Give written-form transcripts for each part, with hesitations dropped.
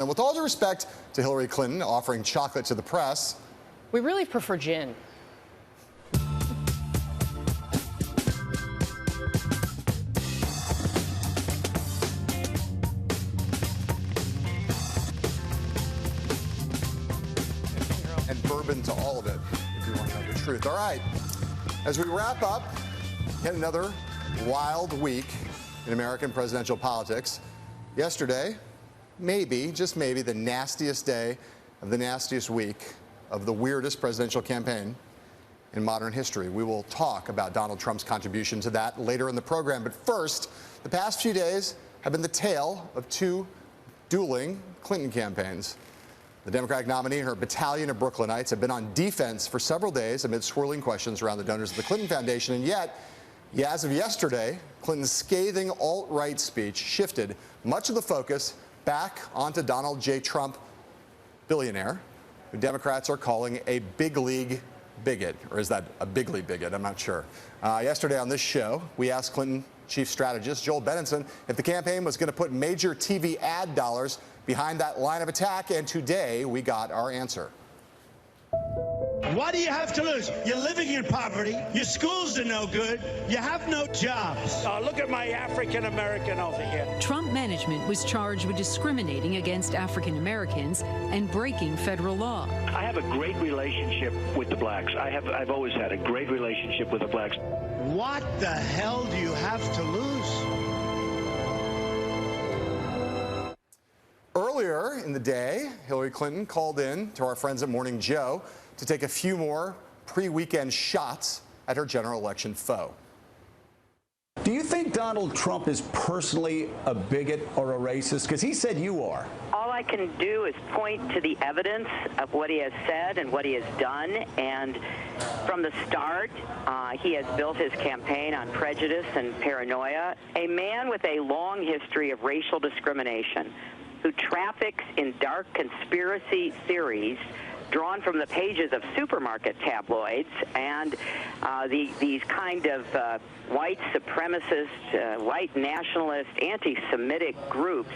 And with all due respect to Hillary Clinton offering chocolate to the press, we really prefer gin. And bourbon to all of it, if you want to know the truth. All right, as we wrap up yet another wild week in American presidential politics, yesterday, maybe, just maybe, the nastiest day of the nastiest week of the weirdest presidential campaign in modern history. We will talk about Donald Trump's contribution to that later in the program. But first, the past few days have been the tale of two dueling Clinton campaigns. The Democratic nominee and her battalion of Brooklynites have been on defense for several days amid swirling questions around the donors of the Clinton Foundation. And yet, as of yesterday, Clinton's scathing alt-right speech shifted much of the focus back onto Donald J. Trump, billionaire, who Democrats are calling a big league bigot. Or is that a big league bigot? I'm not sure. Yesterday on this show, we asked Clinton chief strategist Joel Benenson if the campaign was going to put major TV ad dollars behind that line of attack, and today we got our answer. What do you have to lose? You're living in poverty. Your schools are no good. You have no jobs. Look at my African American over here. Trump management was charged with discriminating against African Americans and breaking federal law. I have a great relationship with the blacks. I've always had a great relationship with the blacks. What the hell do you have to lose? Earlier in the day, Hillary Clinton called in to our friends at Morning Joe to take a few more pre-weekend shots at her general election foe. Do you think Donald Trump is personally a bigot or a racist? Because he said you are. All I can do is point to the evidence of what he has said and what he has done. And from the start, he has built his campaign on prejudice and paranoia. A man with a long history of racial discrimination who traffics in dark conspiracy theories drawn from the pages of supermarket tabloids and these kind of white supremacist, white nationalist, anti-Semitic groups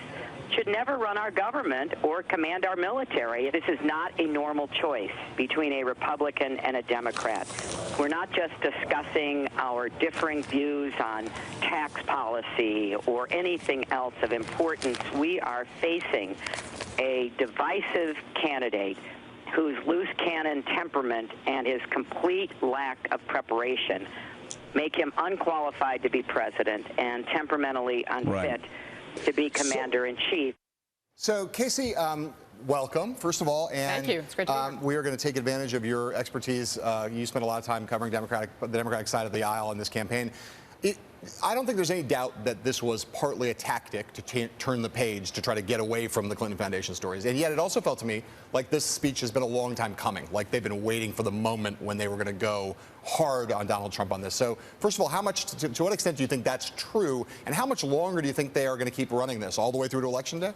should never run our government or command our military. This is not a normal choice between a Republican and a Democrat. We're not just discussing our differing views on tax policy or anything else of importance. We are facing a divisive candidate whose loose cannon temperament and his complete lack of preparation make him unqualified to be president and temperamentally unfit to be commander-in-chief. So, Casey, welcome, first of all. And, thank you. It's great to be here. We are going to take advantage of your expertise. You spent a lot of time covering the Democratic side of the aisle in this campaign. I don't think there's any doubt that this was partly a tactic to turn the page to try to get away from the Clinton Foundation stories. And yet it also felt to me like this speech has been a long time coming, like they've been waiting for the moment when they were going to go hard on Donald Trump on this. So, first of all, how much, to what extent do you think that's true? And how much longer do you think they are going to keep running this, all the way through to Election Day?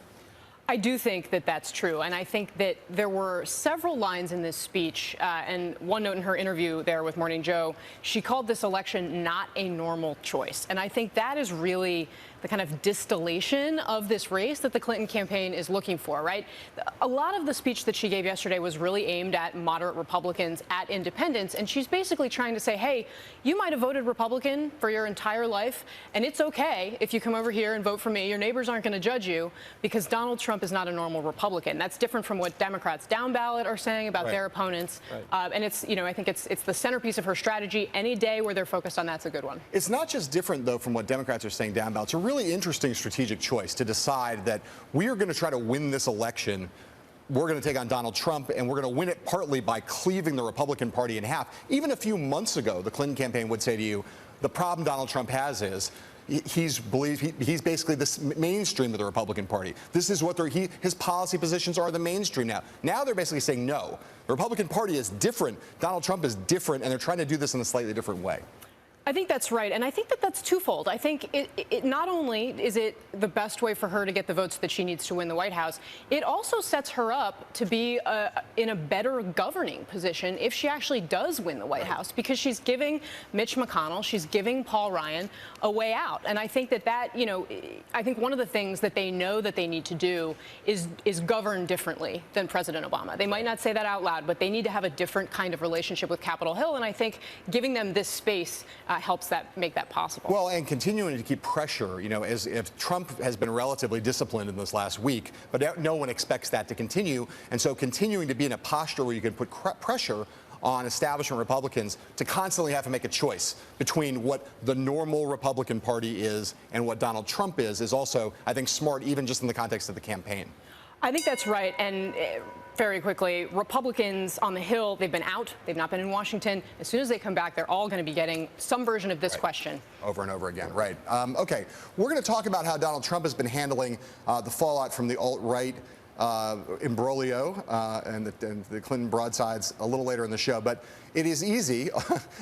I do think that that's true, and I think that there were several lines in this speech, and one note in her interview there with Morning Joe, she called this election not a normal choice. And I think that is really the kind of distillation of this race that the Clinton campaign is looking for, right? A lot of the speech that she gave yesterday was really aimed at moderate Republicans, at independents, and she's basically trying to say, hey, you might have voted Republican for your entire life, and it's okay if you come over here and vote for me. Your neighbors aren't going to judge you because Donald Trump is not a normal Republican. That's different from what Democrats down ballot are saying about their opponents. And it's, you know, I think it's the centerpiece of her strategy. Any day where they're focused on that's a good one. It's not just different, though, from what Democrats are saying down ballot. It's a really interesting strategic choice to decide that we are going to try to win this election. We're going to take on Donald Trump, and we're going to win it partly by cleaving the Republican Party in half. Even a few months ago, the Clinton campaign would say to you, the problem Donald Trump has is he's basically the mainstream of the Republican Party. This is what his policy positions are the mainstream now. Now they're basically saying no. The Republican Party is different. Donald Trump is different, and they're trying to do this in a slightly different way. I think that's right, and I think that that's twofold. I think it not only is it the best way for her to get the votes that she needs to win the White House, it also sets her up to be in a better governing position if she actually does win the White House, because she's giving Mitch McConnell, she's giving Paul Ryan a way out. And I think that, you know, I think one of the things that they know that they need to do is govern differently than President Obama. They might not say that out loud, but they need to have a different kind of relationship with Capitol Hill, and I think giving them this space helps that make that possible. Well, and continuing to keep pressure, you know, as if Trump has been relatively disciplined in this last week, but no one expects that to continue. And so continuing to be in a posture where you can put pressure on establishment Republicans to constantly have to make a choice between what the normal Republican Party is and what Donald Trump is also, I think, smart, even just in the context of the campaign. I think that's right. And very quickly, Republicans on the Hill, they've been out. They've not been in Washington. As soon as they come back, they're all going to be getting some version of this question. Over and over again, right. Okay, we're going to talk about how Donald Trump has been handling the fallout from the alt-right imbroglio and the Clinton broadsides a little later in the show. But it is easy,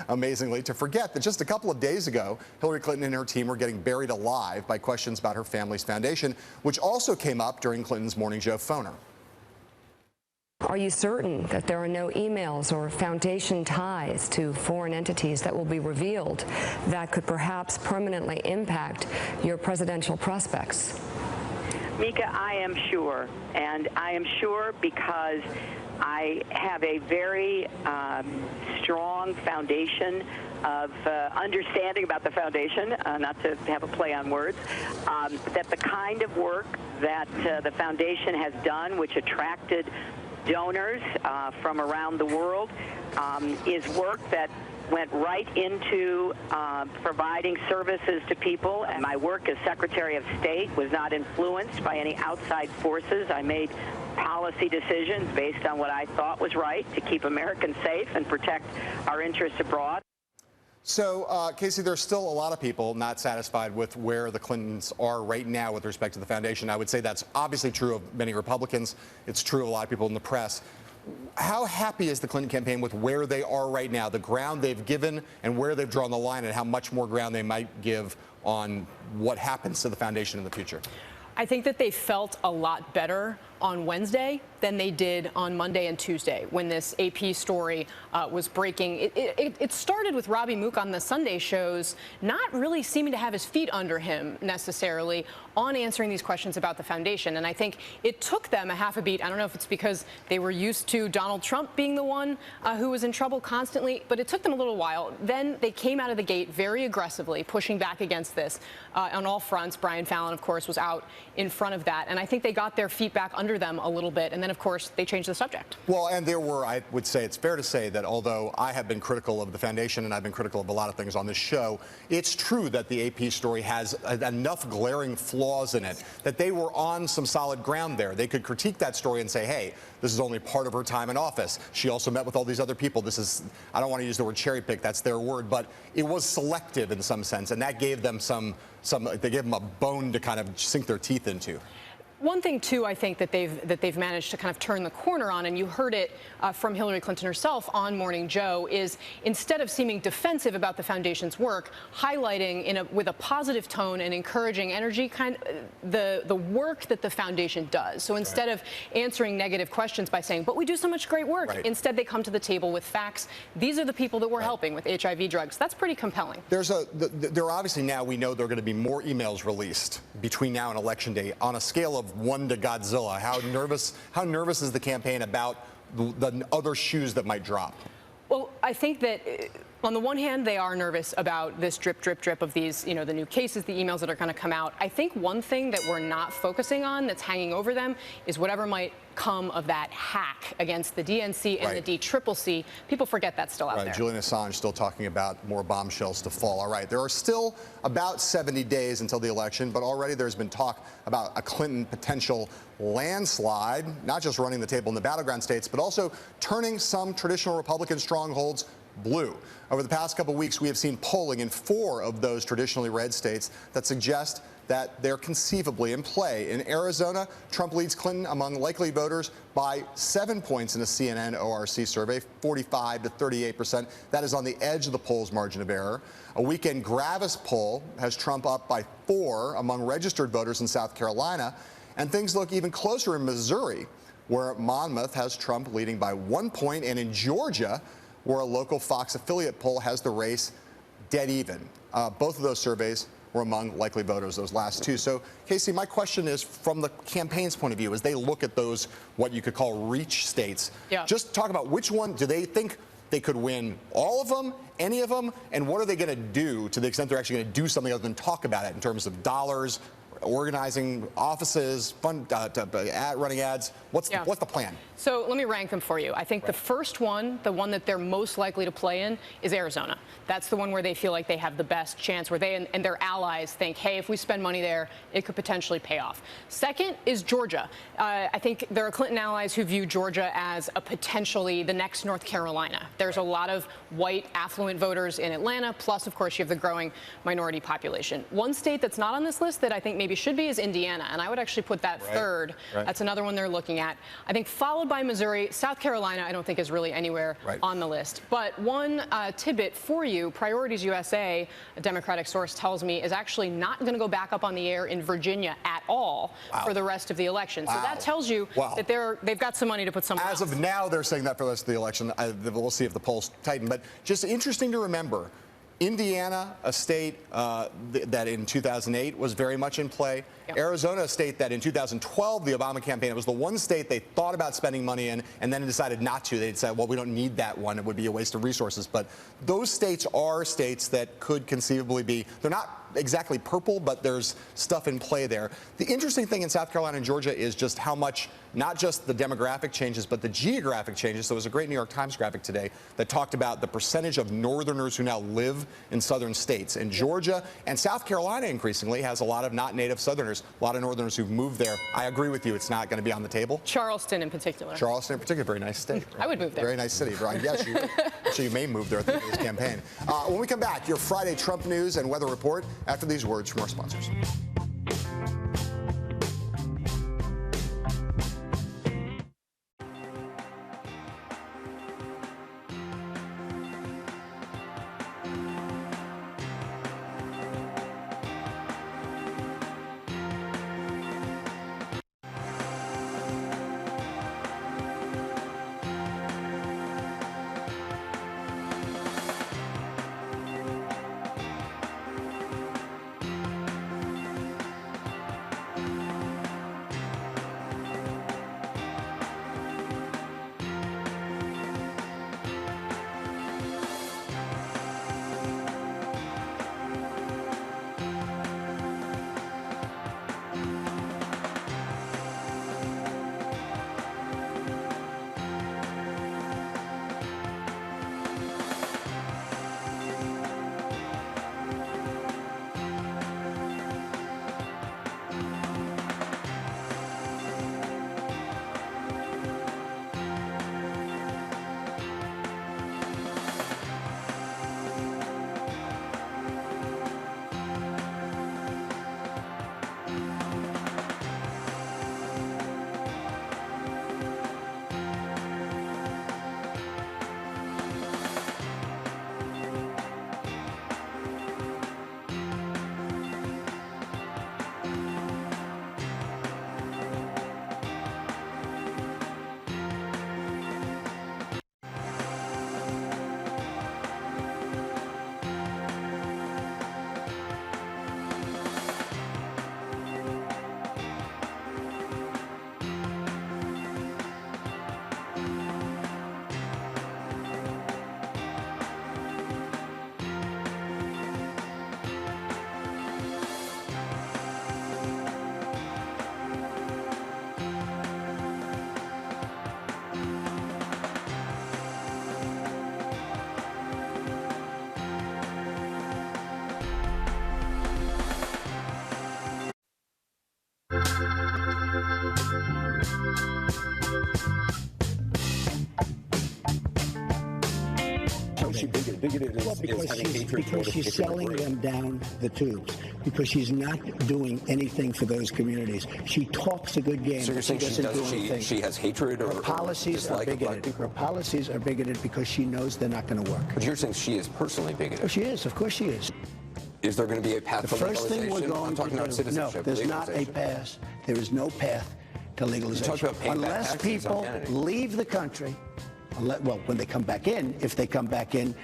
amazingly, to forget that just a couple of days ago, Hillary Clinton and her team were getting buried alive by questions about her family's foundation, which also came up during Clinton's Morning Joe phoner. Are you certain that there are no emails or foundation ties to foreign entities that will be revealed that could perhaps permanently impact your presidential prospects? Mika, I am sure, and I am sure because I have a very strong foundation of understanding about the foundation, not to have a play on words, that the kind of work that the foundation has done, which attracted donors from around the world, is work that went right into providing services to people. And my work as Secretary of State was not influenced by any outside forces. I made policy decisions based on what I thought was right to keep Americans safe and protect our interests abroad. So, Casey, there's still a lot of people not satisfied with where the Clintons are right now with respect to the foundation. I would say that's obviously true of many Republicans. It's true of a lot of people in the press. How happy is the Clinton campaign with where they are right now, the ground they've given and where they've drawn the line, and how much more ground they might give on what happens to the foundation in the future? I think that they felt a lot better on Wednesday than they did on Monday and Tuesday when this AP story was breaking. It started with Robbie Mook on the Sunday shows not really seeming to have his feet under him necessarily on answering these questions about the foundation. And I think it took them a half a beat. I don't know if it's because they were used to Donald Trump being the one who was in trouble constantly, but it took them a little while. Then they came out of the gate very aggressively, pushing back against this on all fronts. Brian Fallon, of course, was out in front of that. And I think they got their feet back under them a little bit, and then of course they changed the subject. Well, and there were, I would say it's fair to say that although I have been critical of the foundation and I've been critical of a lot of things on this show, it's true that the AP story has enough glaring flaws in it that they were on some solid ground there. They could critique that story and say, hey, this is only part of her time in office. She also met with all these other people. This is, I don't want to use the word cherry pick, that's their word, but it was selective in some sense, and that gave them they gave them a bone to kind of sink their teeth into. One thing, too, I think that they've managed to kind of turn the corner on, and you heard it from Hillary Clinton herself on Morning Joe, is instead of seeming defensive about the foundation's work, highlighting with a positive tone and encouraging energy the work that the foundation does. So instead of answering negative questions by saying, but we do so much great work, instead they come to the table with facts. These are the people that we're helping with HIV drugs. That's pretty compelling. There are obviously now, we know there are going to be more emails released between now and Election Day on a scale of 1 to Godzilla. How nervous is the campaign about the other shoes that might drop? Well, I think that on the one hand, they are nervous about this drip, drip, drip of these, the new cases, the emails that are going to come out. I think one thing that we're not focusing on that's hanging over them is whatever might come of that hack against the DNC and the DCCC. People forget that's still out there. Julian Assange still talking about more bombshells to fall. All right, there are still about 70 days until the election, but already there's been talk about a Clinton potential landslide, not just running the table in the battleground states, but also turning some traditional Republican strongholds blue. Over the past couple weeks, we have seen polling in 4 of those traditionally red states that suggest that they're conceivably in play. In Arizona, Trump leads Clinton among likely voters by 7 points in a CNN ORC survey, 45 to 38%. That is on the edge of the poll's margin of error. A weekend Gravis poll has Trump up by 4 among registered voters in South Carolina. And things look even closer in Missouri, where Monmouth has Trump leading by 1 point, and in Georgia, where a local Fox affiliate poll has the race dead even. Both of those surveys were among likely voters, those last 2. So, Casey, my question is, from the campaign's point of view, as they look at those, what you could call reach states, just talk about which one do they think they could win, all of them, any of them, and what are they going to do to the extent they're actually going to do something other than talk about it in terms of dollars, organizing offices, running ads. What's the plan? So let me rank them for you. I think the first one, the one that they're most likely to play in, is Arizona. That's the one where they feel like they have the best chance, where they and their allies think, hey, if we spend money there, it could potentially pay off. Second is Georgia. I think there are Clinton allies who view Georgia as a potentially the next North Carolina. There's a lot of white, affluent voters in Atlanta, plus, of course, you have the growing minority population. One state that's not on this list that I think maybe should be is Indiana, and I would actually put that third. That's another one they're looking at. I think followed by Missouri. South Carolina, I don't think is really anywhere on the list. But one tidbit for you, Priorities USA, a Democratic source tells me, is actually not going to go back up on the air in Virginia at all for the rest of the election. So that tells you that they've got some money to put somewhere else. As of now, they're saying that for the rest of the election. We'll see if the polls tighten. But just interesting to remember, Indiana, a state that in 2008 was very much in play. Arizona, a state that in 2012, the Obama campaign, it was the one state they thought about spending money in and then decided not to. They said, well, we don't need that one. It would be a waste of resources. But those states are states that could conceivably be, they're not exactly purple, but there's stuff in play there. The interesting thing in South Carolina and Georgia is just how much, not just the demographic changes, but the geographic changes. So there was a great New York Times graphic today that talked about the percentage of Northerners who now live in southern states. And Georgia and South Carolina increasingly has a lot of not native Southerners, a lot of Northerners who've moved there. I agree with you, it's not going to be on the table. Charleston in particular. Charleston in particular, very nice state. I would move there. Very nice city, Brian. Yes, you may move there at the end of this campaign. When we come back, your Friday Trump news and weather report after these words from our sponsors. bigoted as having hatred because she's selling them down the tubes, because she's not doing anything for those communities. She talks a good game. So you're saying she has hatred or her policies are bigoted. Her policies are bigoted because she knows they're not going to work. But you're saying she is personally bigoted. Oh, she is. Of course she is. Is there going to be a path to legalization? The first thing we're going to do, no, there's not a path. There is no path to legalization. You talked about paying back unless taxes on people Kennedy. leave the country. Well, when they come back in, if they come back in.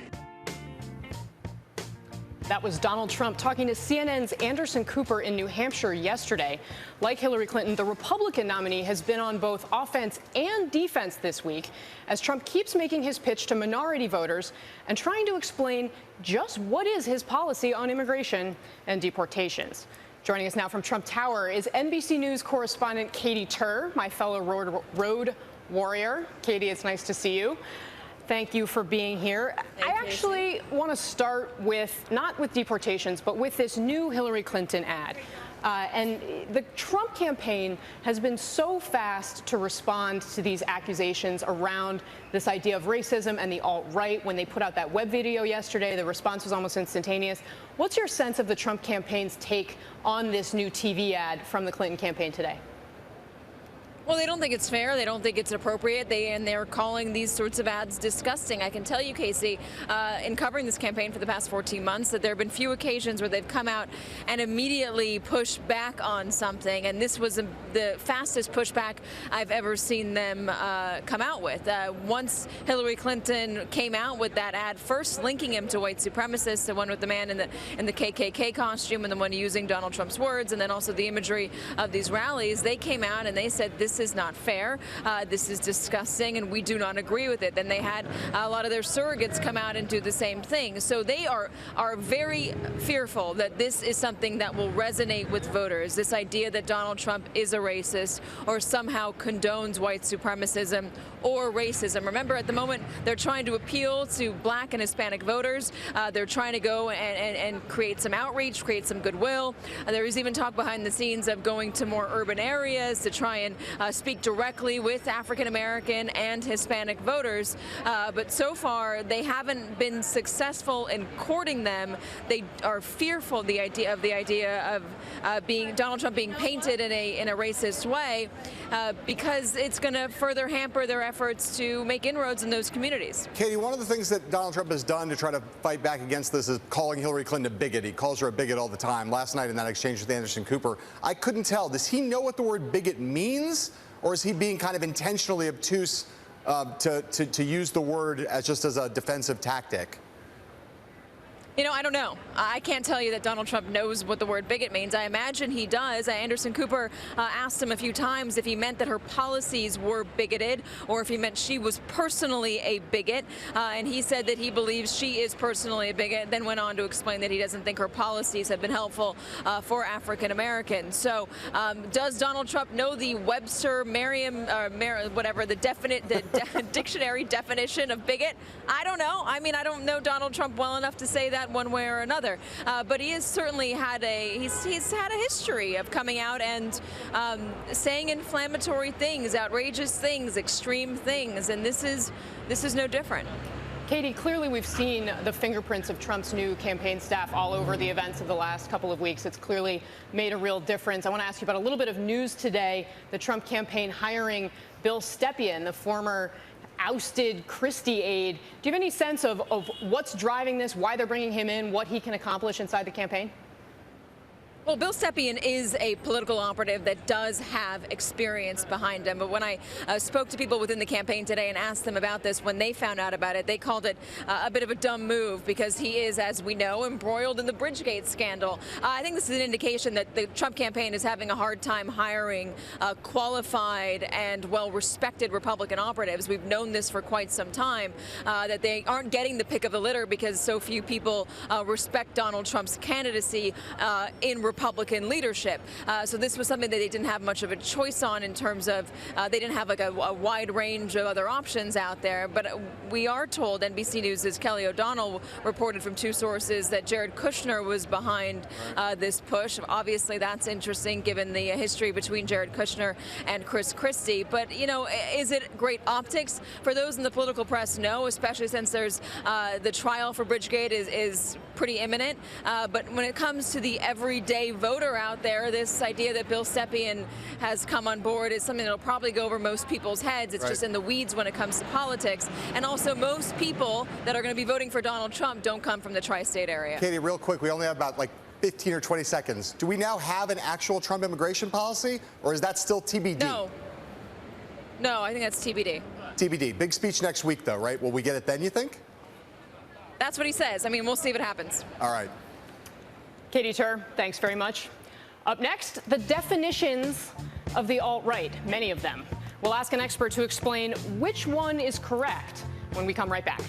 That was Donald Trump talking to CNN's Anderson Cooper in New Hampshire yesterday. Like Hillary Clinton, the Republican nominee has been on both offense and defense this week as Trump keeps making his pitch to minority voters and trying to explain just what is his policy on immigration and deportations. Joining us now from Trump Tower is NBC News correspondent Katy Tur, my fellow road warrior. Katy, it's nice to see you. Thank you for being here. I actually want to start with, not with deportations, but with this new Hillary Clinton ad. And the Trump campaign has been so fast to respond to these accusations around this idea of racism and the alt-right. When they put out that web video yesterday, the response was almost instantaneous. What's your sense of the Trump campaign's take on this new TV ad from the Clinton campaign today? Well, they don't think it's fair. They don't think it's appropriate. They're calling these sorts of ads disgusting. I can tell you, Casey, in covering this campaign for the past 14 months, that there have been few occasions where they've come out and immediately pushed back on something. And this was the fastest pushback I've ever seen them come out with. Once Hillary Clinton came out with that ad, first linking him to white supremacists, the one with the man in the KKK costume and the one using Donald Trump's words, and then also the imagery of these rallies, they came out and they said, this is not fair, this is disgusting, and we do not agree with it. Then they had a lot of their surrogates come out and do the same thing. So they are very fearful that this is something that will resonate with voters, this idea that Donald Trump is a racist or somehow condones white supremacism or racism. Remember, at the moment, they're trying to appeal to black and Hispanic voters. They're trying to go and create some outreach, create some goodwill. There was even talk behind the scenes of going to more urban areas to try and speak directly with African American and Hispanic voters, but so far they haven't been successful in courting them. They are fearful of the idea of being Donald Trump being painted in a racist way, because it's going to further hamper their efforts to make inroads in those communities. Katy, one of the things that Donald Trump has done to try to fight back against this is calling Hillary Clinton a bigot. He calls her a bigot all the time. Last night in that exchange with Anderson Cooper, I couldn't tell. Does he know what the word bigot means? Or is he being kind of intentionally obtuse to use the word as a defensive tactic? You know, I don't know. I can't tell you that Donald Trump knows what the word bigot means. I imagine he does. Anderson Cooper asked him a few times if he meant that her policies were bigoted or if he meant she was personally a bigot. And he said that he believes she is personally a bigot, then went on to explain that he doesn't think her policies have been helpful for African Americans. So does Donald Trump know the Webster the dictionary definition of bigot? I don't know. I mean, I don't know Donald Trump well enough to say that one way or another, but he has certainly had he's had a history of coming out and saying inflammatory things, outrageous things, extreme things, and this is no different. Katy, clearly we've seen the fingerprints of Trump's new campaign staff all over the events of the last couple of weeks. It's clearly made a real difference. I want to ask you about a little bit of news today. The Trump campaign hiring Bill Stepien, the former ousted Christie aide. Do you have any sense of what's driving this, why they're bringing him in, what he can accomplish inside the campaign? Well, Bill Stepien is a political operative that does have experience behind him. But when I spoke to people within the campaign today and asked them about this, when they found out about it, they called it a bit of a dumb move because he is, as we know, embroiled in the Bridgegate scandal. I think this is an indication that the Trump campaign is having a hard time hiring qualified and well-respected Republican operatives. We've known this for quite some time, that they aren't getting the pick of the litter because so few people respect Donald Trump's candidacy in Republican leadership. So this was something that they didn't have much of a choice on in terms of they didn't have like a wide range of other options out there. But we are told, NBC News' Kelly O'Donnell reported from two sources, that Jared Kushner was behind this push. Obviously, that's interesting given the history between Jared Kushner and Chris Christie. But, you know, is it great optics for those in the political press? No, especially since there's the trial for Bridgegate is pretty imminent. But when it comes to the everyday voter out there, this idea that Bill Stepien has come on board is something that will probably go over most people's heads. It's just in the weeds when it comes to politics. And also, most people that are going to be voting for Donald Trump don't come from the tri-state area. Katie, real quick, we only have about like 15 or 20 seconds. Do we now have an actual Trump immigration policy, or is that still TBD? No, I think that's TBD. TBD. Big speech next week, though, right? Will we get it then, you think? That's what he says. I mean, we'll see if it happens. All right. Katie Tur, thanks very much. Up next, the definitions of the alt-right, many of them. We'll ask an expert to explain which one is correct when we come right back.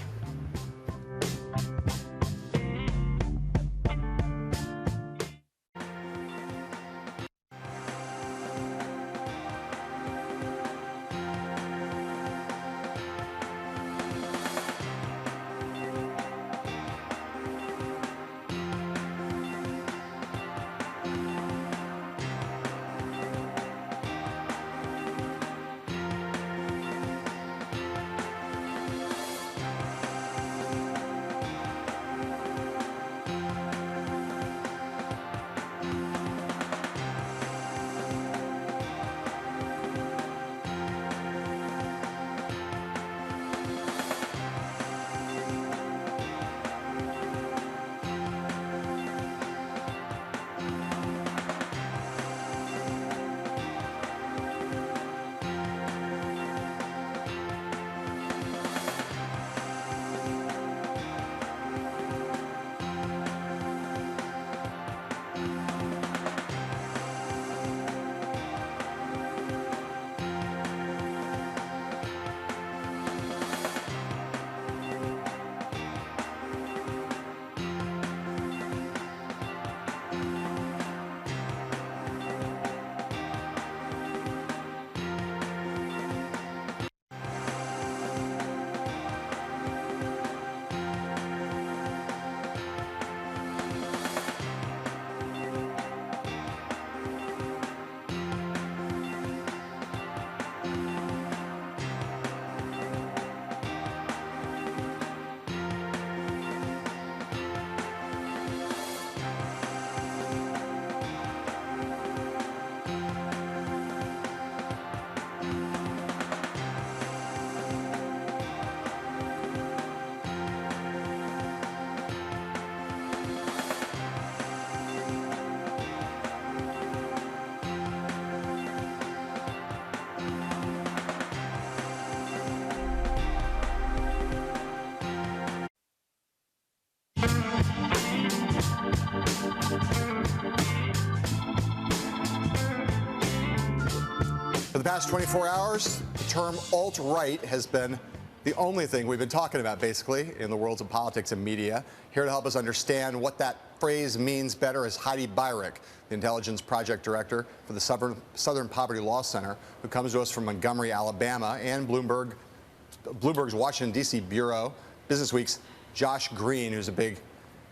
For the past 24 hours, the term alt-right has been the only thing we've been talking about, basically, in the worlds of politics and media. Here to help us understand what that phrase means better is Heidi Beirich, the Intelligence Project Director for the Southern Poverty Law Center, who comes to us from Montgomery, Alabama, and Bloomberg's Washington, D.C. Bureau, Business Week's Josh Green, who's a big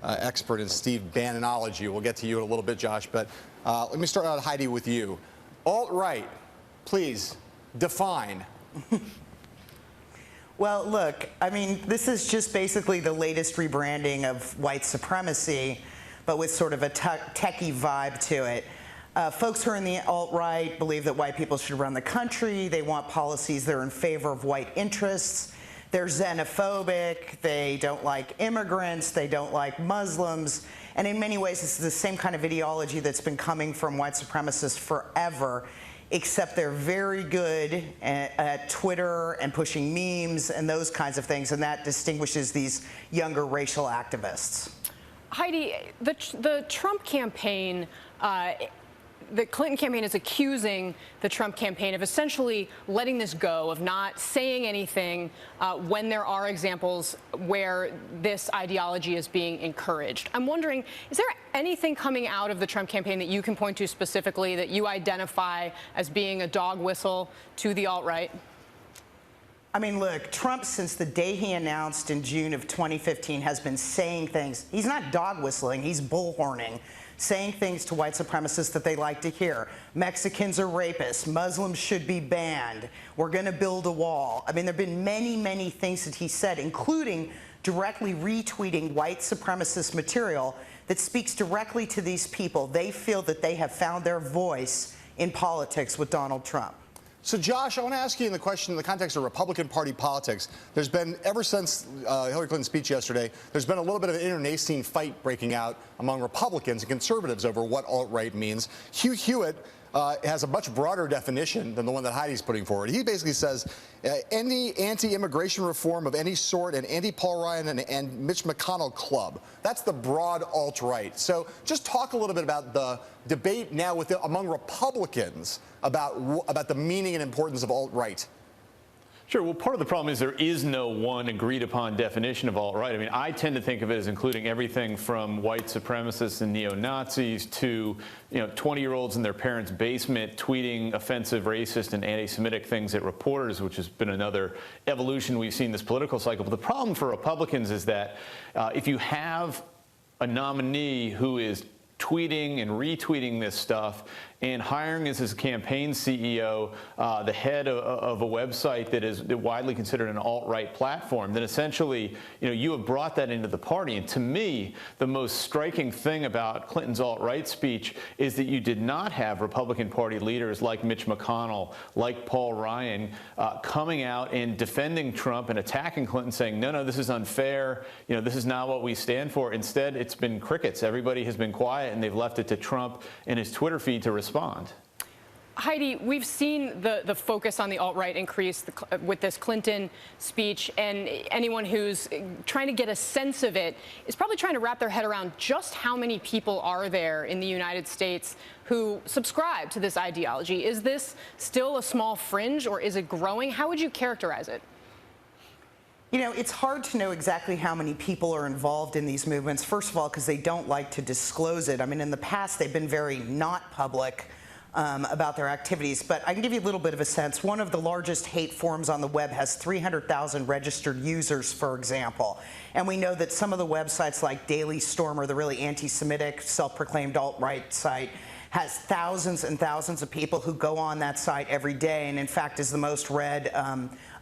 expert in Steve Bannonology. We'll get to you in a little bit, Josh, but let me start out, Heidi, with you. Alt-right, please define. Well, look, I mean, this is just basically the latest rebranding of white supremacy, but with sort of a techie vibe to it. Folks who are in the alt-right believe that white people should run the country. They want policies that are in favor of white interests. They're xenophobic. They don't like immigrants. They don't like Muslims. And in many ways, this is the same kind of ideology that's been coming from white supremacists forever, except they're very good at Twitter and pushing memes and those kinds of things, and that distinguishes these younger racial activists. Heidi, the Trump campaign the Clinton campaign is accusing the Trump campaign of essentially letting this go, of not saying anything when there are examples where this ideology is being encouraged. I'm wondering, is there anything coming out of the Trump campaign that you can point to specifically that you identify as being a dog whistle to the alt-right? I mean, look, Trump, since the day he announced in June of 2015, has been saying things. He's not dog whistling, he's bullhorning, saying things to white supremacists that they like to hear. Mexicans are rapists. Muslims should be banned. We're going to build a wall. I mean, there have been many, many things that he said, including directly retweeting white supremacist material that speaks directly to these people. They feel that they have found their voice in politics with Donald Trump. So, Josh, I want to ask you in the context of Republican Party politics, there's been, ever since Hillary Clinton's speech yesterday, there's been a little bit of an internecine fight breaking out among Republicans and conservatives over what alt-right means. Hugh Hewitt has a much broader definition than the one that Heidi's putting forward. He basically says any anti-immigration reform of any sort, an anti-Paul Ryan and Mitch McConnell club. That's the broad alt-right. So just talk a little bit about the debate now among Republicans about the meaning and importance of alt-right. Sure. Well, part of the problem is there is no one agreed upon definition of alt-right. I mean, I tend to think of it as including everything from white supremacists and neo-Nazis to, 20-year-olds in their parents' basement tweeting offensive, racist, and anti-Semitic things at reporters, which has been another evolution we've seen this political cycle. But the problem for Republicans is that if you have a nominee who is tweeting and retweeting this stuff and hiring as his campaign CEO the head of a website that is widely considered an alt-right platform, then essentially, you have brought that into the party. And to me, the most striking thing about Clinton's alt-right speech is that you did not have Republican Party leaders like Mitch McConnell, like Paul Ryan, coming out and defending Trump and attacking Clinton, saying, no, this is unfair. This is not what we stand for. Instead, it's been crickets. Everybody has been quiet, and they've left it to Trump and his Twitter feed to respond. Heidi, we've seen the focus on the alt-right increase with this Clinton speech, and anyone who's trying to get a sense of it is probably trying to wrap their head around just how many people are there in the United States who subscribe to this ideology. Is this still a small fringe, or is it growing? How would you characterize it? It's hard to know exactly how many people are involved in these movements, first of all, because they don't like to disclose it. I mean, in the past, they've been very not public about their activities, but I can give you a little bit of a sense. One of the largest hate forums on the web has 300,000 registered users, for example. And we know that some of the websites like Daily Stormer, the really anti-Semitic, self-proclaimed alt-right site, has thousands and thousands of people who go on that site every day, and in fact is the most read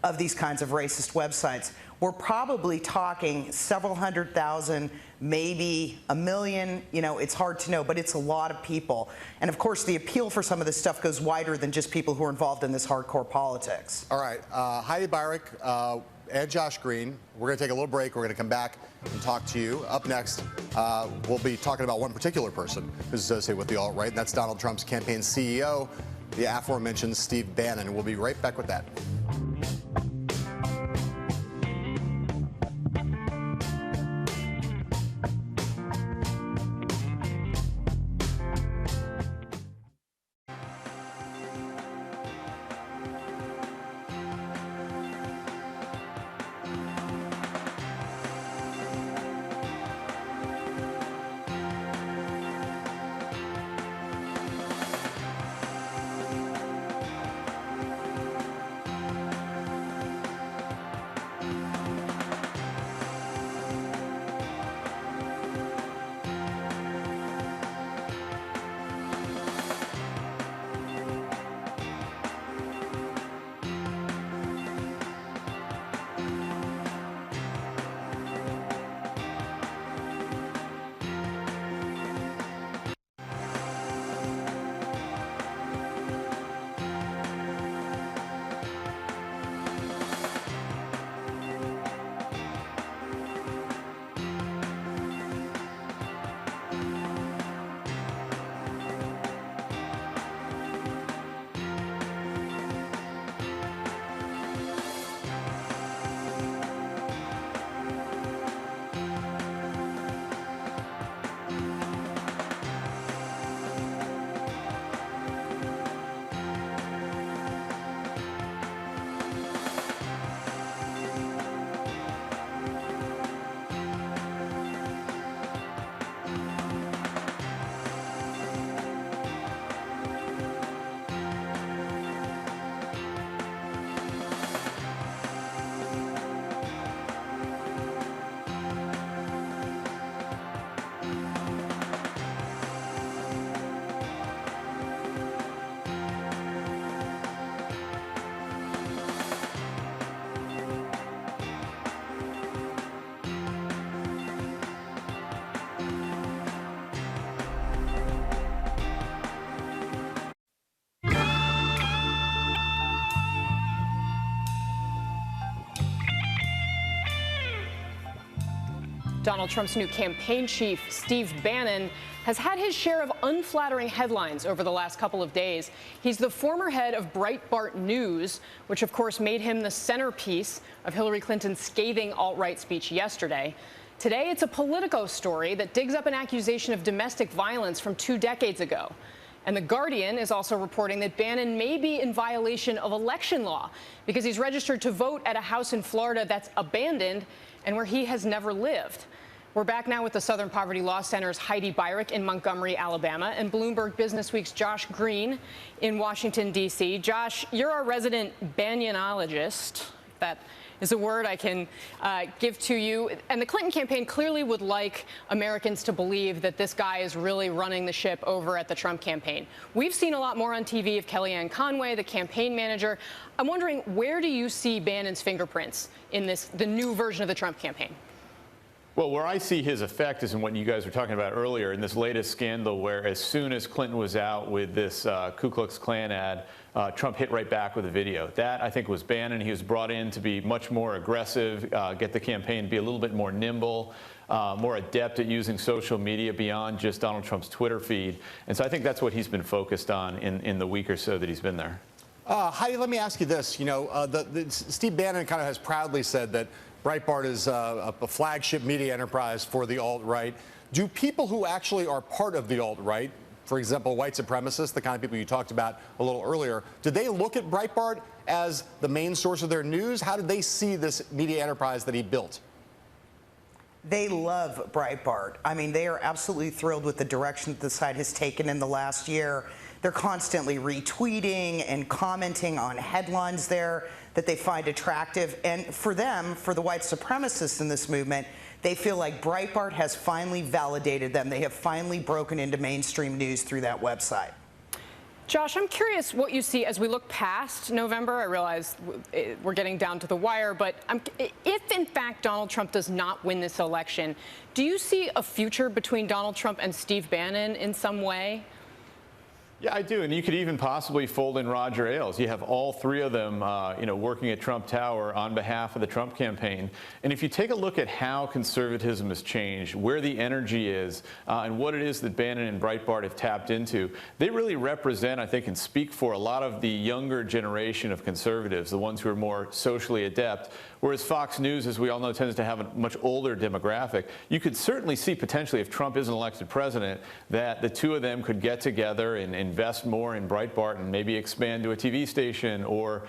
of these kinds of racist websites. We're probably talking several 100,000, maybe 1 million. It's hard to know, but it's a lot of people. And of course, the appeal for some of this stuff goes wider than just people who are involved in this hardcore politics. All right, Heidi Beirich and Josh Green, we're going to take a little break. We're going to come back and talk to you. Up next, we'll be talking about one particular person who's associated with the alt-right, and that's Donald Trump's campaign CEO, the aforementioned Steve Bannon. We'll be right back with that. Donald Trump's new campaign chief, Steve Bannon, has had his share of unflattering headlines over the last couple of days. He's the former head of Breitbart News, which of course made him the centerpiece of Hillary Clinton's scathing alt-right speech yesterday. Today, it's a Politico story that digs up an accusation of domestic violence from 2 decades ago. And The Guardian is also reporting that Bannon may be in violation of election law because he's registered to vote at a house in Florida that's abandoned and where he has never lived. We're back now with the Southern Poverty Law Center's Heidi Beirich in Montgomery, Alabama, and Bloomberg Businessweek's Josh Green in Washington, D.C. Josh, you're our resident Bannyonologist. That is a word I can give to you. And the Clinton campaign clearly would like Americans to believe that this guy is really running the ship over at the Trump campaign. We've seen a lot more on TV of Kellyanne Conway, the campaign manager. I'm wondering, where do you see Bannon's fingerprints in the new version of the Trump campaign? Well, where I see his effect is in what you guys were talking about earlier in this latest scandal, where as soon as Clinton was out with this Ku Klux Klan ad, Trump hit right back with a video. That, I think, was Bannon. He was brought in to be much more aggressive, get the campaign to be a little bit more nimble, more adept at using social media beyond just Donald Trump's Twitter feed. And so I think that's what he's been focused on in the week or so that he's been there. Heidi, let me ask you this. You know, Steve Bannon kind of has proudly said that Breitbart is a flagship media enterprise for the alt-right. Do people who actually are part of the alt-right, for example, white supremacists, the kind of people you talked about a little earlier, do they look at Breitbart as the main source of their news? How did they see this media enterprise that he built? They love Breitbart. I mean, they are absolutely thrilled with the direction that the site has taken in the last year. They're constantly retweeting and commenting on headlines there that they find attractive. And for them, for the white supremacists in this movement, they feel like Breitbart has finally validated them. They have finally broken into mainstream news through that website. Josh, I'm curious what you see as we look past November. I realize we're getting down to the wire, but if in fact Donald Trump does not win this election, do you see a future between Donald Trump and Steve Bannon in some way? Yeah, I do, and you could even possibly fold in Roger Ailes. You have all three of them, working at Trump Tower on behalf of the Trump campaign. And if you take a look at how conservatism has changed, where the energy is, and what it is that Bannon and Breitbart have tapped into, they really represent, I think, and speak for a lot of the younger generation of conservatives, the ones who are more socially adept. Whereas Fox News, as we all know, tends to have a much older demographic. You could certainly see potentially, if Trump isn't elected president, that the two of them could get together and invest more in Breitbart and maybe expand to a TV station or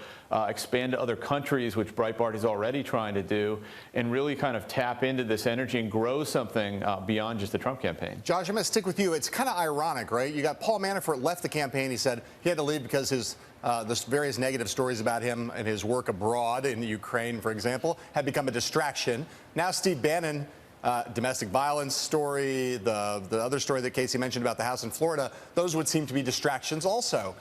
expand to other countries, which Breitbart is already trying to do, and really kind of tap into this energy and grow something beyond just the Trump campaign. Josh, I'm going to stick with you. It's kind of ironic, right? You got Paul Manafort left the campaign. He said he had to leave because the various negative stories about him and his work abroad in Ukraine, for example, had become a distraction. Now Steve Bannon, domestic violence story, the other story that Casey mentioned about the house in Florida, those would seem to be distractions also.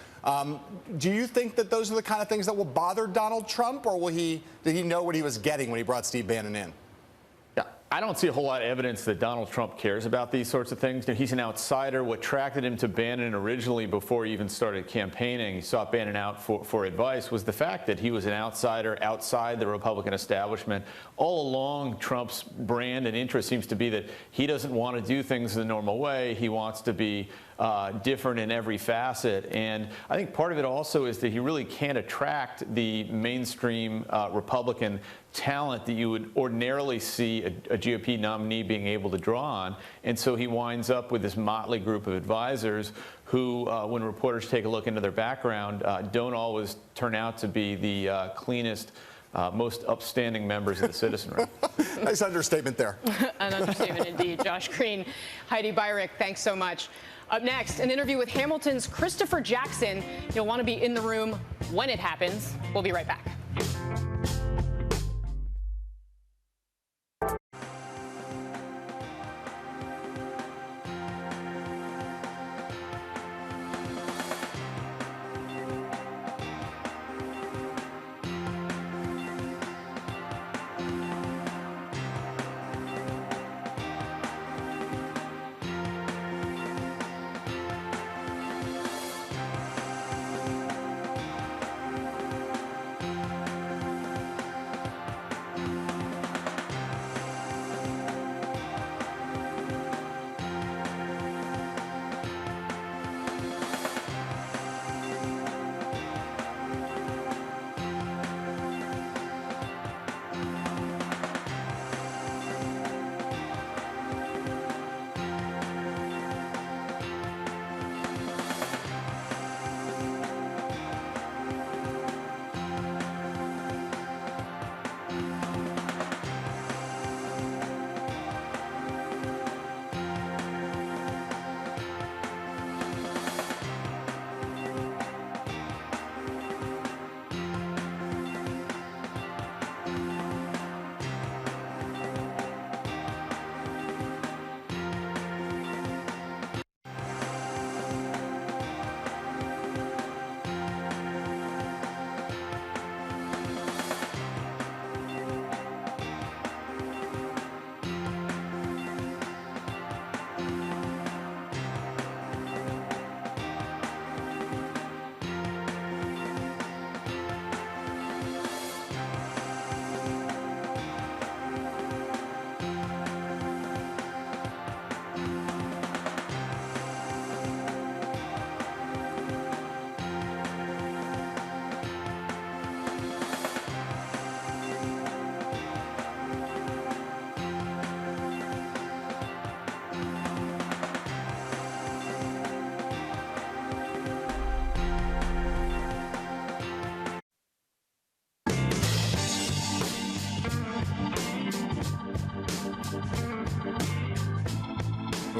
Do you think that those are the kind of things that will bother Donald Trump, or did he know what he was getting when he brought Steve Bannon in? I don't see a whole lot of evidence that Donald Trump cares about these sorts of things. He's an outsider. What attracted him to Bannon originally, before he even started campaigning, he sought Bannon out for advice, was the fact that he was an outsider outside the Republican establishment. All along, Trump's brand and interest seems to be that he doesn't want to do things the normal way. He wants to be different in every facet. And I think part of it also is that he really can't attract the mainstream Republican talent that you would ordinarily see a GOP nominee being able to draw on. And so he winds up with this motley group of advisors who, when reporters take a look into their background, don't always turn out to be the cleanest, most upstanding members of the citizenry. Nice understatement there. An understatement indeed. Josh Green, Heidi Beirich, thanks so much. Up next, an interview with Hamilton's Christopher Jackson. You'll want to be in the room when it happens. We'll be right back.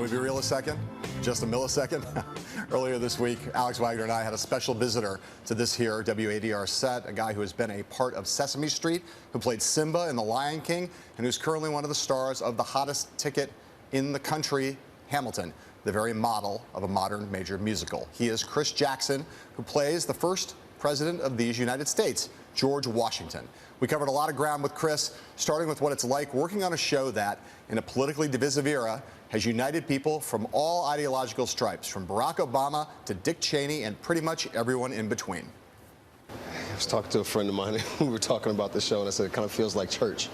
to be real a second? Just a millisecond? Earlier this week, Alex Wagner and I had a special visitor to this here WADR set, a guy who has been a part of Sesame Street, who played Simba in The Lion King, and who's currently one of the stars of the hottest ticket in the country, Hamilton, the very model of a modern major musical. He is Chris Jackson, who plays the first president of these United States, George Washington. We covered a lot of ground with Chris, starting with what it's like working on a show that, in a politically divisive era, has united people from all ideological stripes, from Barack Obama to Dick Cheney and pretty much everyone in between. I was talking to a friend of mine, and we were talking about the show, and I said it kind of feels like church.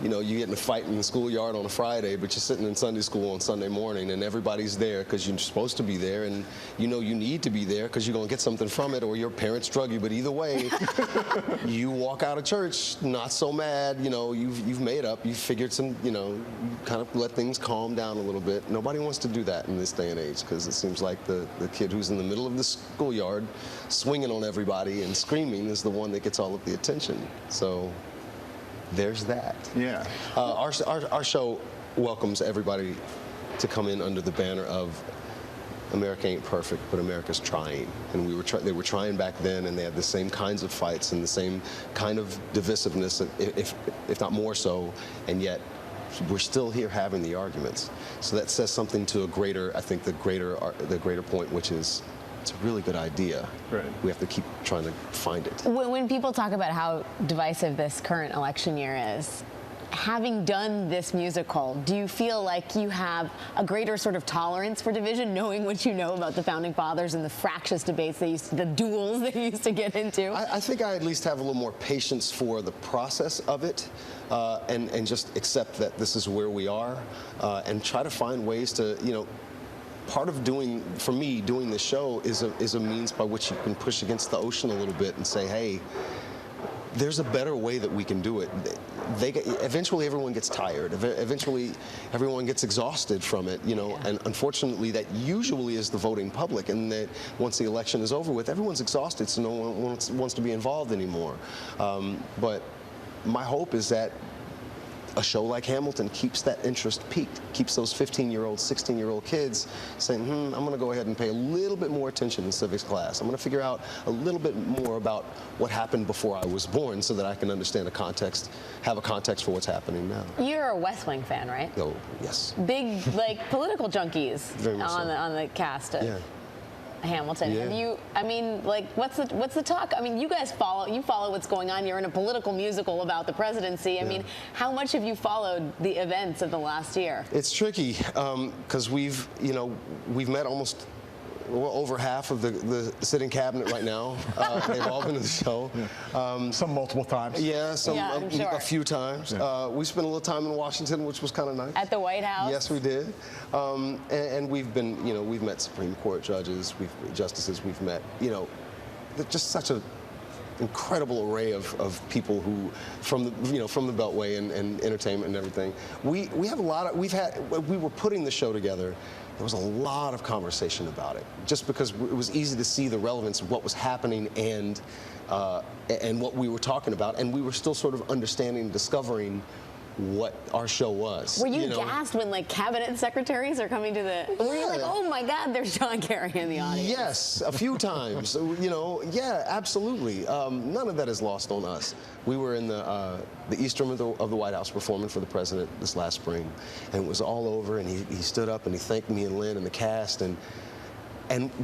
You know, you get in a fight in the schoolyard on a Friday, but you're sitting in Sunday school on Sunday morning, and everybody's there because you're supposed to be there, and you know you need to be there because you're going to get something from it, or your parents drug you. But either way, you walk out of church not so mad. You know, you've made up, you've figured some, you know, you kind of let things calm down a little bit. Nobody wants to do that in this day and age because it seems like the kid who's in the middle of the schoolyard swinging on everybody and screaming is the one that gets all of the attention. So there's that. Yeah. Our show welcomes everybody to come in under the banner of America ain't perfect, but America's trying. And they were trying back then, and they had the same kinds of fights and the same kind of divisiveness, if not more so, and yet we're still here having the arguments. So that says something to a greater, I think, the greater point, which is it's a really good idea. Right. We have to keep trying to find it. When people talk about how divisive this current election year is, having done this musical, do you feel like you have a greater sort of tolerance for division, knowing what you know about the Founding Fathers and the fractious debates the duels they used to get into? I think I at least have a little more patience for the process of it, and just accept that this is where we are, and try to find ways to, you know, part of doing this show is a means by which you can push against the ocean a little bit and say, hey, there's a better way that we can do it. Eventually everyone gets tired. Eventually everyone gets exhausted from it, you know, and unfortunately that usually is the voting public, and that once the election is over with, everyone's exhausted, so no one wants to be involved anymore. But my hope is that a show like Hamilton keeps that interest peaked, keeps those 15-year-old, 16-year-old kids saying, I'm going to go ahead and pay a little bit more attention in civics class. I'm going to figure out a little bit more about what happened before I was born so that I can understand have a context for what's happening now. You're a West Wing fan, right? Oh, yes. Big, like, political junkies Very much so. on the cast of Hamilton. Yeah. Have you, I mean, like, what's the talk? I mean, you guys follow what's going on. You're in a political musical about the presidency. I mean, how much have you followed the events of the last year? It's tricky because we've met almost over half of the sitting cabinet right now. They've all been to the show. Some multiple times. Yeah, I'm sure. A few times. We spent a little time in Washington, which was kind of nice. At the White House? Yes, we did. And we've been, we've met Supreme Court judges, justices, we've met, just such an incredible array of people who, from the Beltway and entertainment and everything. We have a lot of, we were putting the show together. There was a lot of conversation about it, just because it was easy to see the relevance of what was happening and what we were talking about, and we were still sort of understanding, discovering what our show was. Were you gassed when, like, cabinet secretaries are coming to the? Were you like, oh my God, there's John Kerry in the audience? Yes, a few times. Yeah, absolutely. None of that is lost on us. We were in the East Room of the White House performing for the president this last spring, and it was all over. And he stood up and he thanked me and Lynn and the cast, and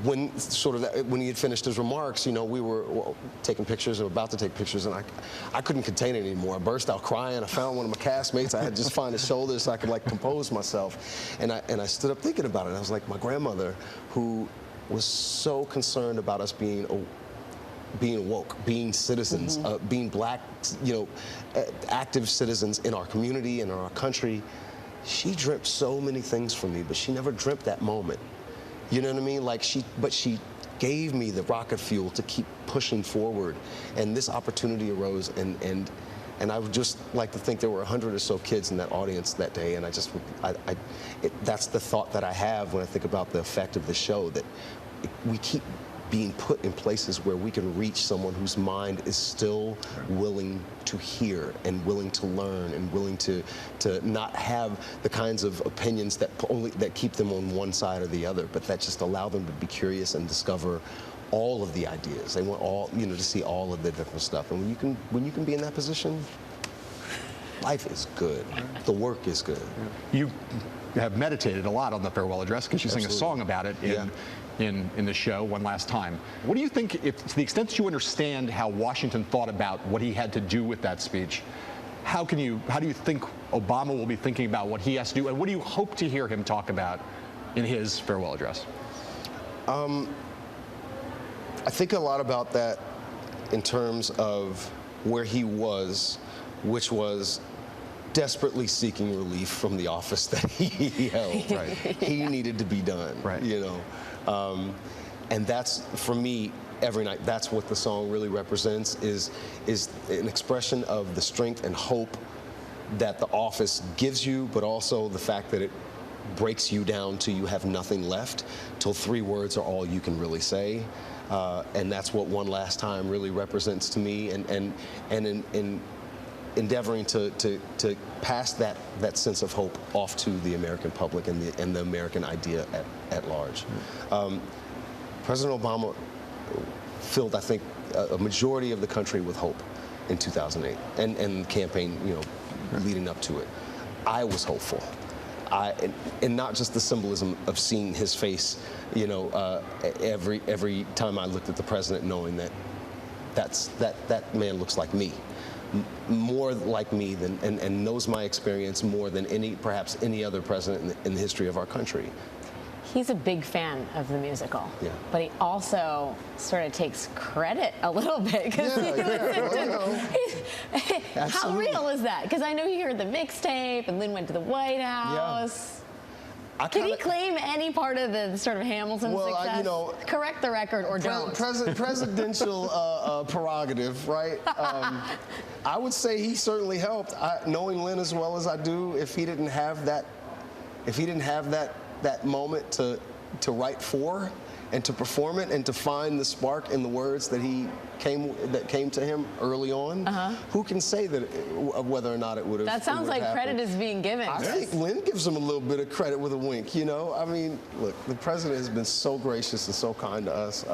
when he had finished his remarks, we were taking pictures, or about to take pictures, and I couldn't contain it anymore. I burst out crying. I found one of my castmates. I had to just find his shoulder so I could, like, compose myself. And I stood up thinking about it. I was like, my grandmother, who was so concerned about us being woke, being citizens, being black, active citizens in our community and in our country. She dreamt so many things for me, but she never dreamt that moment. You know what I mean? Like, but she gave me the rocket fuel to keep pushing forward, and this opportunity arose, and I would just like to think there were 100 or so kids in that audience that day, and that's the thought that I have when I think about the effect of the show, that we keep being put in places where we can reach someone whose mind is still willing to hear and willing to learn and willing to not have the kinds of opinions that keep them on one side or the other, but that just allow them to be curious and discover all of the ideas. They want all, to see all of the different stuff. And when you can be in that position, life is good. The work is good. You have meditated a lot on the farewell address because you sing a song about it in the show One Last Time. What do you think, to the extent that you understand how Washington thought about what he had to do with that speech, how do you think Obama will be thinking about what he has to do, and what do you hope to hear him talk about in his farewell address? I think a lot about that in terms of where he was, which was desperately seeking relief from the office that he held. Right. He needed to be done, right. And that's, for me, every night, that's what the song really represents, is an expression of the strength and hope that the office gives you, but also the fact that it breaks you down till you have nothing left, till 3 words are all you can really say. And that's what One Last Time really represents to me, and in endeavoring to pass that sense of hope off to the American public and the American idea at large. President Obama filled, I think, a majority of the country with hope in 2008, and the campaign, leading up to it. I was hopeful. And not just the symbolism of seeing his face, every time I looked at the president, knowing that that man looks like me, more like me than, and knows my experience more than perhaps any other president in the history of our country. He's a big fan of the musical, but he also sort of takes credit a little bit. Because how real is that? Because I know he heard the mixtape, and Lynn went to the White House. Can he claim any part of the sort of Hamilton success? Correct the record or don't. Presidential prerogative, right? I would say he certainly helped. Knowing Lynn as well as I do, if he didn't have that moment to write for and to perform it and to find the spark in the words that came to him early on, who can say that whether or not it would have? That sounds like happened. Credit is being given. I think Lynn gives him a little bit of credit with a wink. I mean, look, the president has been so gracious and so kind to us.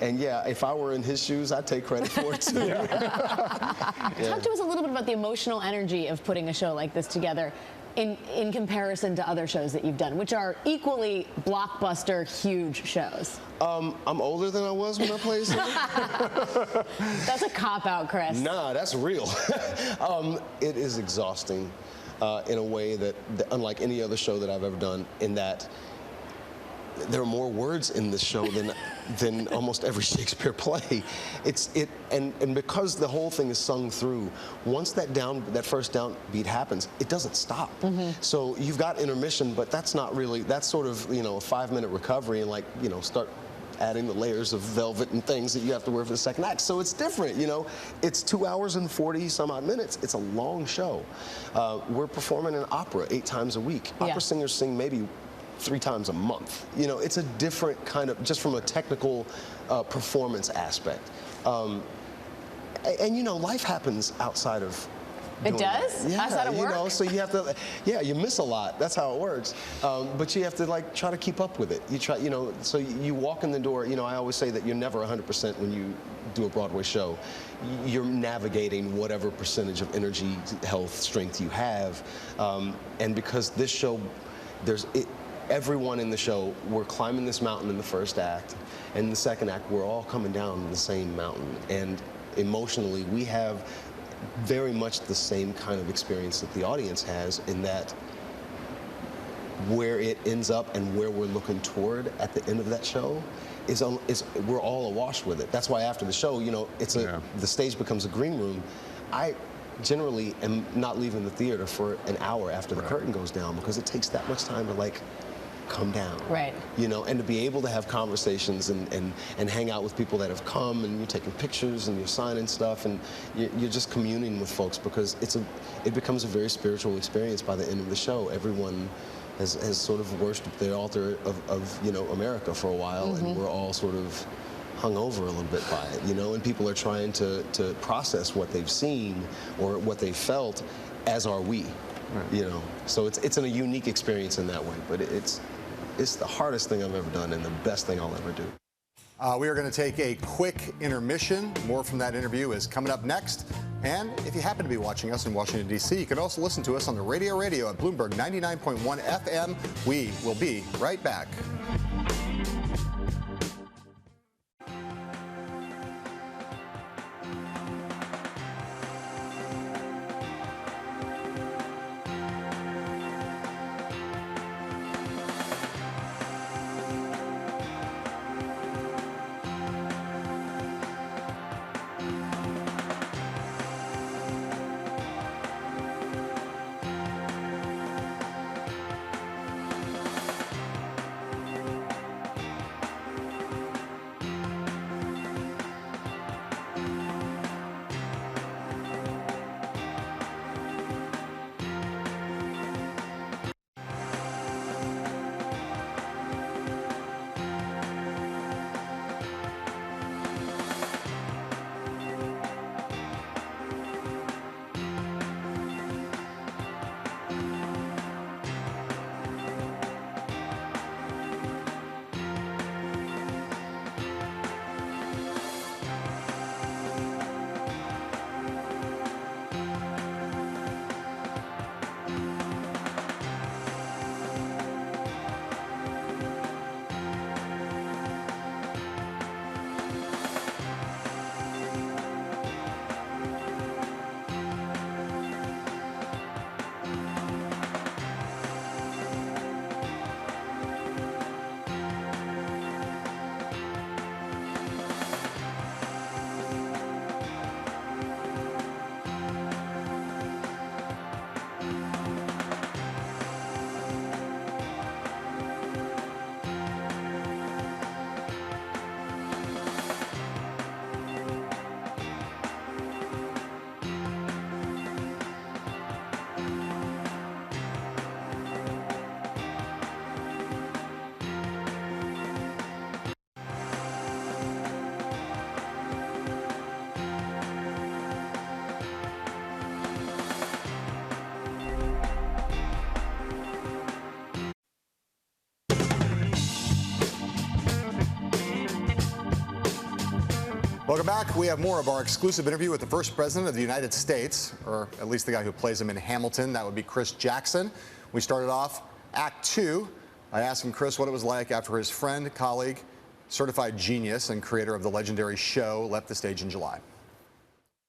And yeah, if I were in his shoes, I'd take credit for it too. Talk to us a little bit about the emotional energy of putting a show like this together in comparison to other shows that you've done, which are equally blockbuster, huge shows. I'm older than I was when I played Santa. That's a cop-out, Chris. Nah, that's real. It is exhausting in a way that unlike any other show that I've ever done, in that there are more words in this show than almost every Shakespeare play. And because the whole thing is sung through, once that first downbeat happens, it doesn't stop. So you've got intermission, but that's not really, that's sort of, a 5-minute recovery, and start adding the layers of velvet and things that you have to wear for the second act. So it's different, It's 2 hours and 40 some odd minutes. It's a long show. We're performing an opera 8 times a week. Opera singers sing maybe 3 times a month. It's a different kind of, just from a technical performance aspect. And life happens outside of It does? Yeah, outside of work? So you have to, you miss a lot. That's how it works. But you have to try to keep up with it. You try, so you walk in the door. I always say that you're never 100% when you do a Broadway show. You're navigating whatever percentage of energy, health, strength you have. And because this show, everyone in the show, we're climbing this mountain in the first act, and in the second act, we're all coming down the same mountain. And emotionally, we have very much the same kind of experience that the audience has, in that where it ends up and where we're looking toward at the end of that show is we're all awash with it. That's why after the show, the stage becomes a green room. I generally am not leaving the theater for an hour after the curtain goes down, because it takes that much time to come down. Right. And to be able to have conversations and hang out with people that have come, and you're taking pictures and you're signing stuff, and you're just communing with folks, because it becomes a very spiritual experience by the end of the show. Everyone has sort of worshipped the altar of you know, America for a while, and we're all sort of hung over a little bit by it, you know, and people are trying to process what they've seen or what they felt, as are we, you know. So it's a unique experience in that way, but it's the hardest thing I've ever done and the best thing I'll ever do. We are going to take a quick intermission. More from that interview is coming up next. And if you happen to be watching us in Washington, D.C., you can also listen to us on the radio at Bloomberg 99.1 FM. We will be right back. Welcome back. We have more of our exclusive interview with the first president of the United States, or at least the guy who plays him in Hamilton. That would be Chris Jackson. We started off Act 2. I asked him, Chris, what it was like after his friend, colleague, certified genius and creator of the legendary show left the stage in July.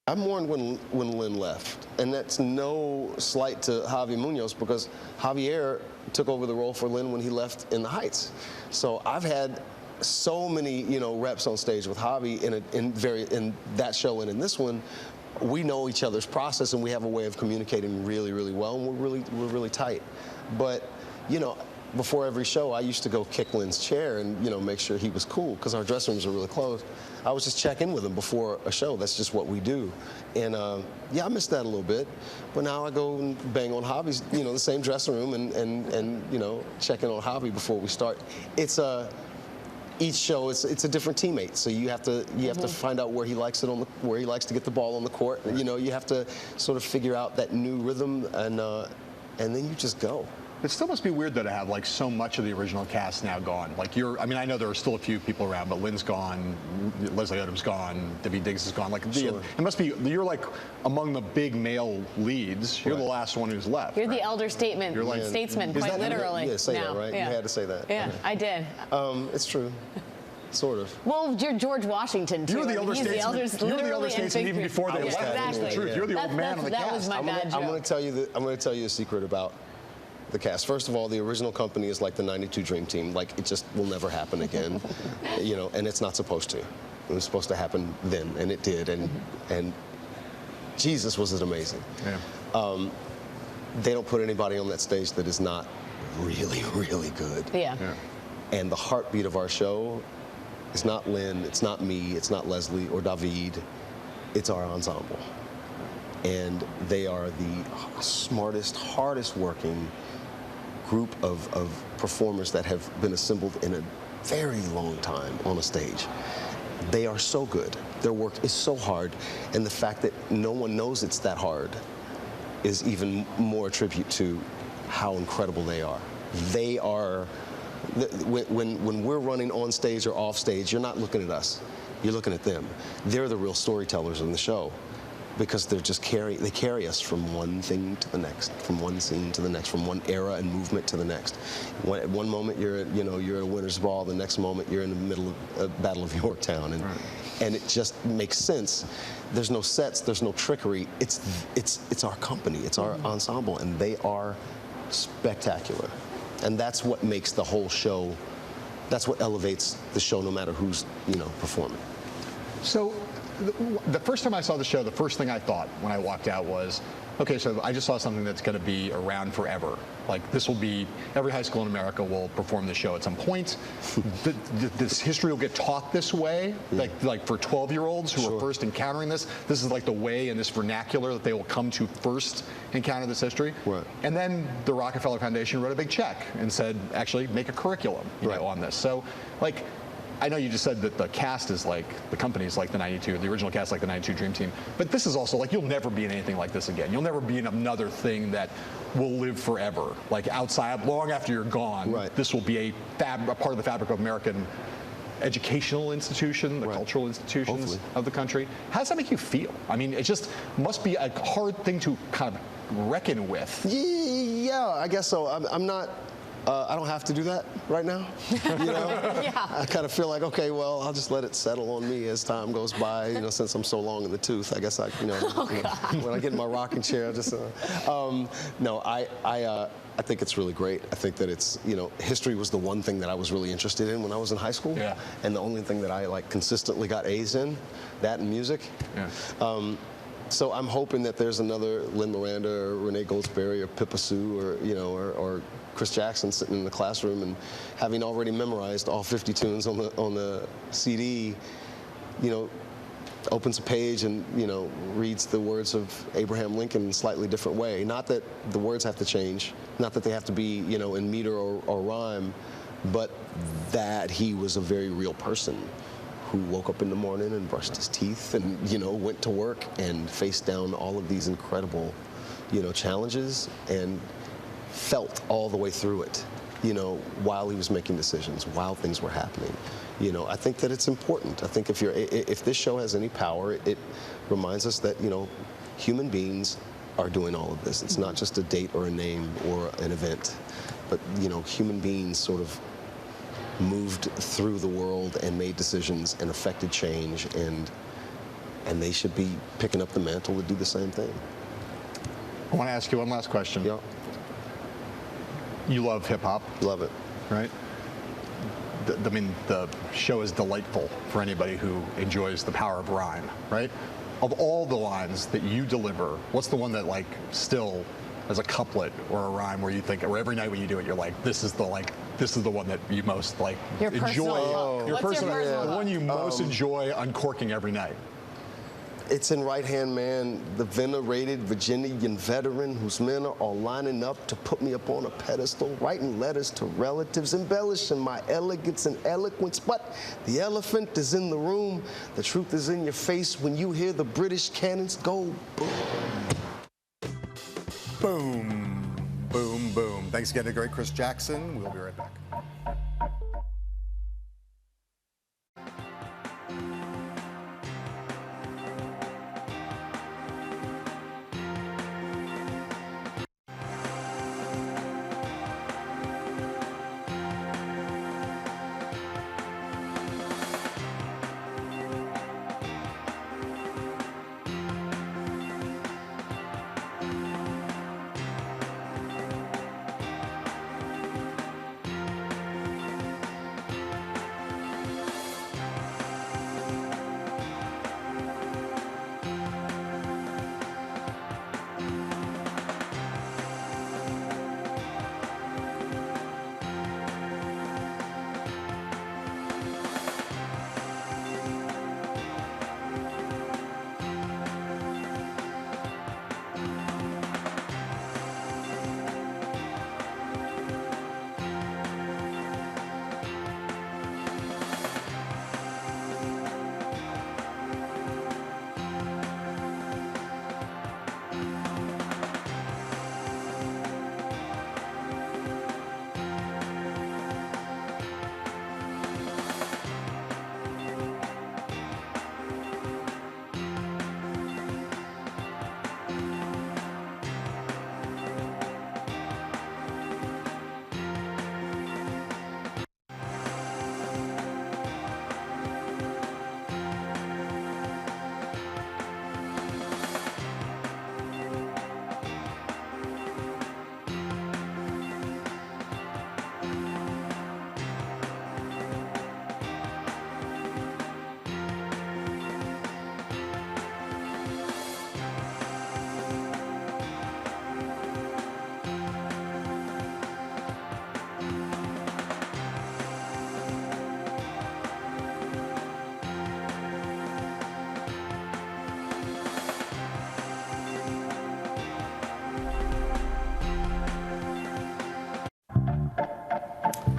I mourned when Lin left, and that's no slight to Javi Munoz, because Javier took over the role for Lin when he left In the Heights. So I've had so many, you know, reps on stage with Javi in that show and in this one. We know each other's process, and we have a way of communicating really, really well, and we're really tight. But, you know, before every show, I used to go kick Lin's chair and, you know, make sure he was cool, because our dressing rooms are really close. I would just check in with him before a show. That's just what we do. And, yeah, I missed that a little bit. But now I go and bang on Javi's, you know, the same dressing room and you know, check in on Javi before we start. It's each show it's a different teammate, so you have to find out where he likes it where he likes to get the ball on the court. And, you know, you have to sort of figure out that new rhythm, and then you just go. It still must be weird, though, to have, like, so much of the original cast now gone. Like, I mean, I know there are still a few people around, but Lin's gone, Leslie Odom's gone, Debbie Diggs is gone. Like, Sure. It must be, you're, like, among the big male leads. You're the last one who's left. You're the elder statesman, quite literally. Yeah, say now. that, right? Yeah. You had to say that. Yeah, I did. It's true. Sort of. Well, you're George Washington, too. You're the elder statesman. You're the elder statesman even before they left. Exactly. Truth. You're the old man on the cast. That was my bad joke. I'm going to tell you a secret about the cast. First of all, the original company is like the '92 Dream Team. Like, it just will never happen again, you know, and it's not supposed to. It was supposed to happen then, and it did, and Jesus, was it amazing. Yeah. They don't put anybody on that stage that is not really, really good. Yeah. And the heartbeat of our show is not Lin, it's not me, it's not Leslie or David, it's our ensemble. And they are the smartest, hardest working, group of performers that have been assembled in a very long time on a stage. They are so good. Their work is so hard, and the fact that no one knows it's that hard is even more a tribute to how incredible they are. They are, when we're running on stage or off stage, you're not looking at us. You're looking at them. They're the real storytellers in the show, because they're just they carry us from one thing to the next, from one scene to the next, from one era and movement to the next. At one moment you're at a Winter's Ball, the next moment you're in the middle of a Battle of Yorktown, and it just makes sense. There's no sets, there's no trickery. It's our company, it's our ensemble, and they are spectacular. And that's what makes the whole show. That's what elevates the show, no matter who's performing. So, the first time I saw the show, the first thing I thought when I walked out was, okay, so I just saw something that's going to be around forever. Like, this will be, every high school in America will perform the show at some point. This history will get taught this way, like for 12-year-olds who are first encountering this. This is like the way in this vernacular that they will come to first encounter this history. Right. And then the Rockefeller Foundation wrote a big check and said, actually, make a curriculum on this. So, like, I know you just said that the cast is like, the company's like the original cast like the 92 Dream Team, but this is also like, you'll never be in anything like this again. You'll never be in another thing that will live forever. Like outside, long after you're gone, this will be a part of the fabric of American educational institution, the cultural institutions of the country. How does that make you feel? I mean, it just must be a hard thing to kind of reckon with. Yeah, I guess so. I'm not. I don't have to do that right now. I kind of feel like, okay, well, I'll just let it settle on me as time goes by. Since I'm so long in the tooth, I guess when I get in my rocking chair, I just no. I think it's really great. I think that it's history was the one thing that I was really interested in when I was in high school, and the only thing that I consistently got A's in, that and music. Yeah. So I'm hoping that there's another Lynn Miranda or Renee Goldsberry or Pippa Sue or Chris Jackson sitting in the classroom and having already memorized all 50 tunes on the CD, opens a page and reads the words of Abraham Lincoln in a slightly different way. Not that the words have to change, not that they have to be in meter or rhyme, but that he was a very real person who woke up in the morning and brushed his teeth and went to work and faced down all of these incredible challenges and felt all the way through it while he was making decisions, while things were happening. I think that it's important. I think if this show has any power, it reminds us that human beings are doing all of this. It's not just a date or a name or an event, but human beings sort of moved through the world and made decisions and affected change, and they should be picking up the mantle to do the same thing. I want to ask you one last question. Yeah. You love hip-hop. Love it. Right? I mean, the show is delightful for anybody who enjoys the power of rhyme, right? Of all the lines that you deliver, what's the one that still as a couplet or a rhyme where you think, or every night when you do it, you're like, this is the one that you most your enjoy. Your personal the one you most enjoy uncorking every night. It's in Right Hand Man, the venerated Virginian veteran whose men are all lining up to put me up on a pedestal, writing letters to relatives, embellishing my elegance and eloquence. But the elephant is in the room. The truth is in your face when you hear the British cannons go boom. Boom, boom, boom. Thanks again to great Chris Jackson. We'll be right back.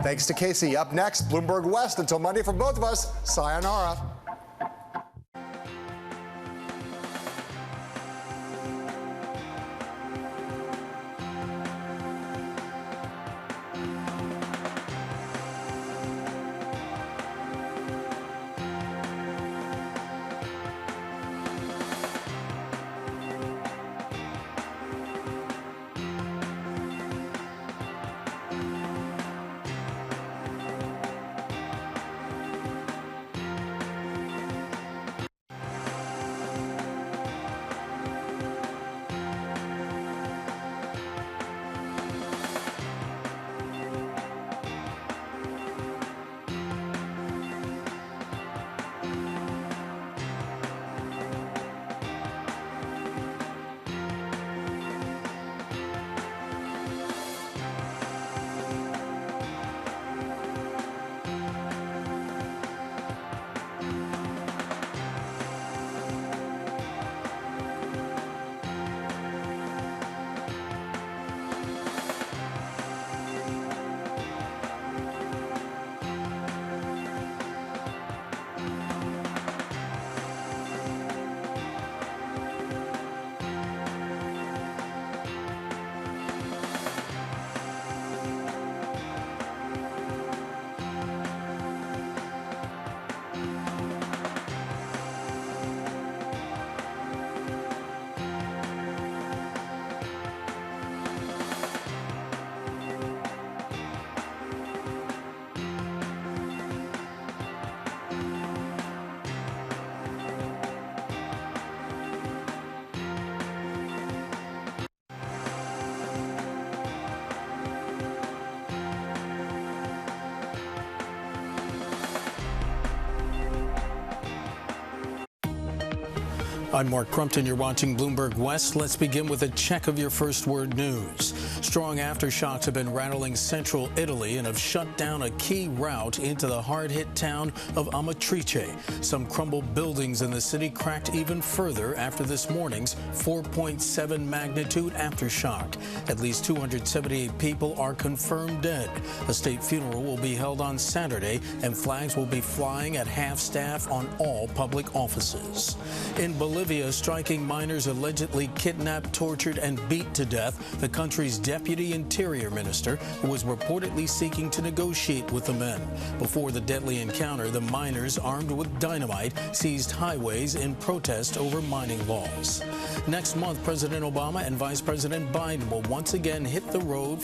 Thanks to Casey. Up next, Bloomberg West. Until Monday for both of us, sayonara. I'm Mark Crumpton. You're watching Bloomberg West. Let's begin with a check of your first word news. Strong aftershocks have been rattling central Italy and have shut down a key route into the hard-hit town of Amatrice. Some crumbled buildings in the city cracked even further after this morning's 4.7 magnitude aftershock. At least 278 people are confirmed dead. A state funeral will be held on Saturday, and flags will be flying at half-staff on all public offices. In Bolivia, striking miners allegedly kidnapped, tortured, and beat to death the country's deputy interior minister, who was reportedly seeking to negotiate with the men. Before the deadly encounter, the miners, armed with dynamite, seized highways in protest over mining laws. Next month, President Obama and Vice President Biden will once again hit the road